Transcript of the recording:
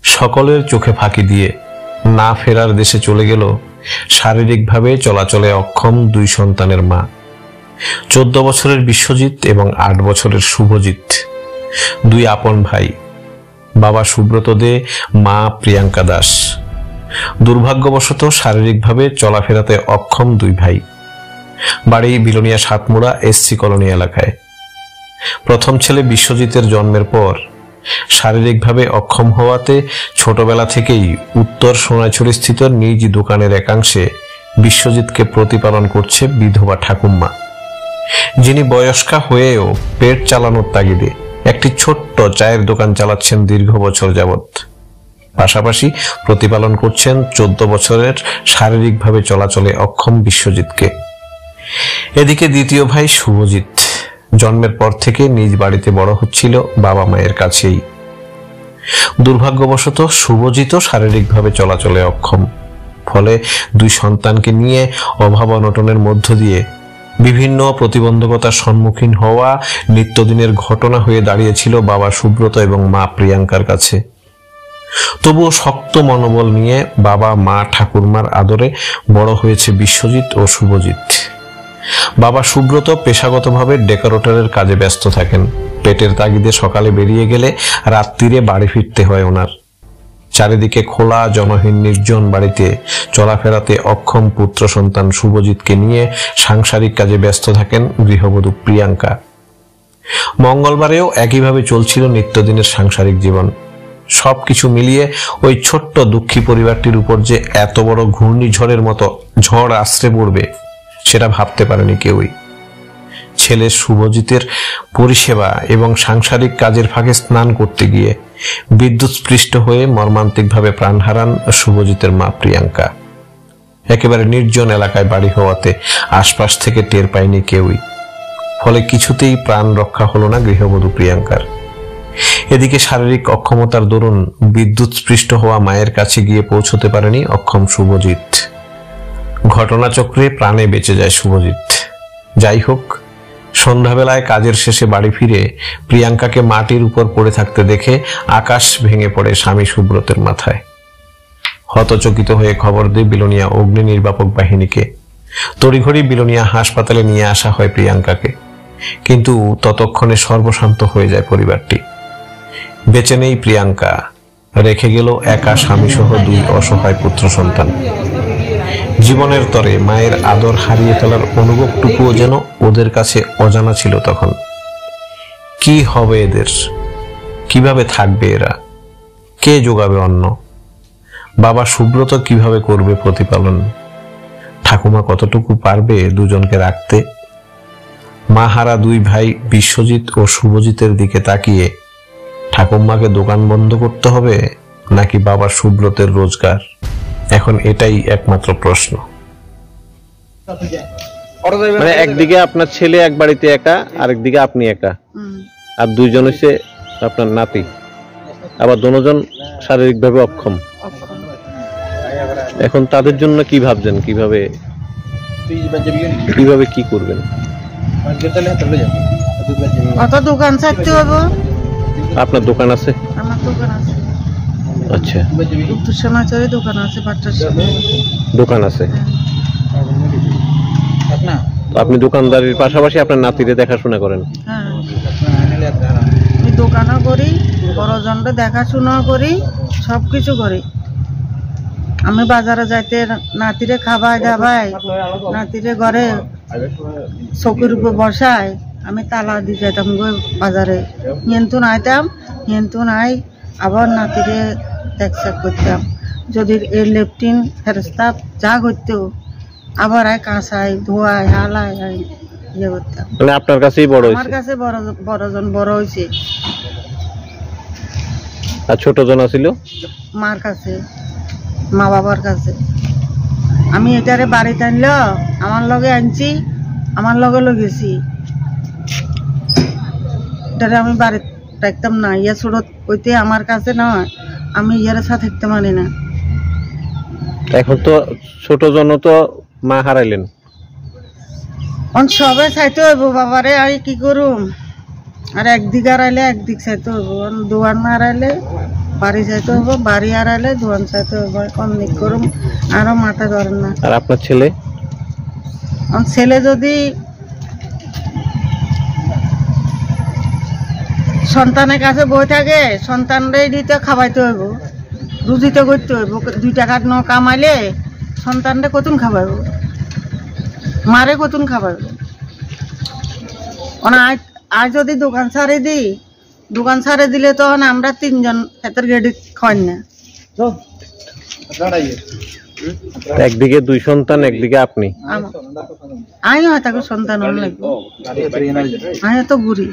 সকলের চোখে ফাঁকি দিয়ে না ফেরার দেশে চলে গেল শারীরিকভাবে চলাচলে অক্ষম দুই সন্তানের মা। 14 বছরের বিশ্বজিৎ এবং 8 বছরের শুভজিৎ, দুই আপন ভাই। বাবা সুব্রত দে, মা প্রিয়াঙ্কা দাস। দুর্ভাগ্যবশত শারীরিকভাবে চলাফেরাতে অক্ষম দুই ভাই। বাড়ি বিলোনিয়া সাতমুড়া এসসি কলোনি এলাকায়। প্রথম ছেলে বিশ্বজিতের জন্মের পর শারীরিকভাবে অক্ষম হওয়াতে ছোটবেলা থেকেই উত্তর সোনাইছড়ি স্থিত নিজ দোকানের একাংশে বিশ্বজিৎকে প্রতিপালন করছে বিধবা ঠাকুমা, যিনি বয়স্কা হয়েও পেট চালানোর তাগিদে একটি ছোট্ট চায়ের দোকান চালাচ্ছেন দীর্ঘ বছর যাবৎ। পাশাপাশি প্রতিপালন করছেন 14 বছরের শারীরিকভাবে চলাচলে অক্ষম বিশ্বজিৎকে। এদিকে দ্বিতীয় ভাই শুভজিৎ জন্মের পর থেকে নিজ বাড়িতে বড় হচ্ছিল বাবা মায়ের কাছেই। দুর্ভাগ্যবশত শুভজিৎও শারীরিকভাবে চলাচলে অক্ষম। ফলে দুই সন্তানকে নিয়ে অভাব অনটনের মধ্য দিয়ে বিভিন্ন প্রতিবন্ধকতার সম্মুখীন হওয়া নিত্যদিনের ঘটনা হয়ে দাঁড়িয়েছিল বাবা সুব্রত এবং মা প্রিয়াঙ্কার কাছে। তবুও শক্ত মনোবল নিয়ে বাবা মা ঠাকুরমার আদরে বড় হয়েছে বিশ্বজিৎ ও শুভজিৎ। বাবা সুব্রত পেশাগতভাবে ডেকোরেটরের কাজে ব্যস্ত থাকেন। পেটের তাগিদে সকালে বেরিয়ে গেলে রাত্রিরে বাড়ি ফিরতে হয় ওনার। চারিদিকে খোলা জনহীন নির্জন বাড়িতে চলাফেরাতে অক্ষম পুত্র সন্তান শুভজিৎকে নিয়ে সাংসারিক কাজে ব্যস্ত থাকেন গৃহবধূ প্রিয়াঙ্কা। মঙ্গলবারেও একইভাবে চলছিল নিত্যদিনের সাংসারিক জীবন। সবকিছু মিলিয়ে ওই ছোট্ট দুঃখী পরিবারটির উপর যে এত বড় ঘূর্ণিঝড়ের মতো ঝড় আছড়ে পড়বে সেটা ভাবতে পারেনি কেউই। ছেলে শুভজিতের পরিষেবা এবং সাংসারিক কাজের ফাঁকে স্নান করতে গিয়ে বিদ্যুৎস্পৃষ্ট হয়ে মর্মান্তিকভাবে প্রাণ হারান শুভজিতের মা প্রিয়াঙ্কা। একেবারে নির্জন এলাকায় বাড়ি হওয়াতে আশপাশ থেকে টের পায়নি কেউই। ফলে কিছুতেই প্রাণ রক্ষা হলো না গৃহবধূ প্রিয়াঙ্কার। এদিকে শারীরিক অক্ষমতার দরুন বিদ্যুৎস্পৃষ্ট হওয়া মায়ের কাছে গিয়ে পৌঁছতে পারেনি অক্ষম শুভজিৎ। ঘটনাচক্রে প্রাণে বেঁচে যায় শুভজিৎ। যাই হোক, সন্ধ্যাবেলায় কাজের শেষে বাড়ি ফিরে প্রিয়াঙ্কাকে মাটির উপর পড়ে থাকতে দেখে আকাশ ভেঙে পড়ে স্বামী সুব্রতের মাথায়। হতচকিত হয়ে খবর দেয় বিলোনিয়া অগ্নি নির্বাপক বাহিনীকে। তড়িঘড়ি বিলোনিয়া হাসপাতালে নিয়ে আসা হয় প্রিয়াঙ্কাকে, কিন্তু ততক্ষণে সর্বশান্ত হয়ে যায় পরিবারটি। বেঁচে নেই প্রিয়াঙ্কা, রেখে গেল একা স্বামীসহ দুই অসহায় পুত্র সন্তান। জীবনের তরে মায়ের আদর হারিয়ে ফেলার অনুভবটুকুও যেন ওদের কাছে অজানা ছিল তখন। কি হবে এদের? কিভাবে থাকবে এরা? কে যোগাবে অন্ন? বাবা সুব্রত কিভাবে করবে প্রতিপালন? ঠাকুমা কতটুকু পারবে দুজনকে রাখতে? মা হারা দুই ভাই বিশ্বজিৎ ও শুভজিতের দিকে তাকিয়ে ঠাকুমাকে দোকান বন্ধ করতে হবে নাকি বাবা সুব্রতের রোজগার? এখন এটাই একমাত্র প্রশ্ন। মানে একদিকে আপনার ছেলে এক বাড়িতে একা, আরেকদিকে আপনি একা, আর দুইজন হচ্ছে আপনার নাতি, আবার দুজন শারীরিকভাবে অক্ষম। এখন তাদের জন্য কি ভাবছেন? কিভাবে কি করবেন? দোকান থাকতে হবে। আপনার দোকান আছে? আমার দোকান আছে। আচ্ছা, উত্তর সোনাইছড়ি দোকান আছে, দোকান আছে। আপনি দোকানদারির পাশাপাশি আপনার নাতিরে দেখাশোনা করেন? হ্যাঁ, আমি দোকানও করি, বড়জনকে দেখাশোনা করি, সবকিছু করি। আমি বাজারে যাইতে নাতিরে খাবাই দাবাই, নাতিরে ঘরে চৌকির উপর বসাই, আমি তালা দিয়ে যেতাম বাজারে। কিন্তু আইতাম, কিন্তু নাই আবার নাতিরে দেখছেক করতাম। যদি এর লেফটিন ফেরস্তা যা করতো আবার কাঁচাই ধোয়াই হালাই ইয়ে করতাম। মানে আপনার কাছেই বড় হয়েছে? আমার কাছে বড়জন বড় হয়েছে। আর ছোট জন ছিল মার কাছে, মা বাবার কাছে। আমি এটারে বাড়িতে আনলো, আমার লগে আনছি, আমার লগে লগেছি। এটারে আমি বাড়িতে রাখতাম না। ইয়া ছোট হইতে আমার কাছে নয়, আমি ইয়ার সাথে থাকতে মানি না। এখন তো ছোট জন তো মা হারাইলেন, সবে চাইতে হইব বাবারে। আমি কি করুম? আর একদিক হারাইলে একদিক চাইতে হইব। দোয়ান না হারাইলে বাড়ি যাইতে হবে, বাড়ি হারাইলে দোয়ান চাইতে হবে, কম দিক করুম আরো মাথা ধরেন না। আর আপনার ছেলে? আমার ছেলে যদি সন্তানের কাছে বই থাকে, সন্তানরাই দিতে খাওয়াইতে হইব, রুজিতে করতে হইব। 2 টাকা ন কামাইলে সন্তানরে কতক্ষণ খাওয়াইব, মারে কতক্ষণ খাওয়াইব। আজ যদি দোকান ছাড়ে দিই, দোকান ছাড়ে দিলে তখন আমরা 3 জন হাতের গেড়ি খাওয়াই না। একদিকে 2 সন্তান, একদিকে আপনি। আমি হয়তো সন্তান লাগবে, আমি তো বুড়ি।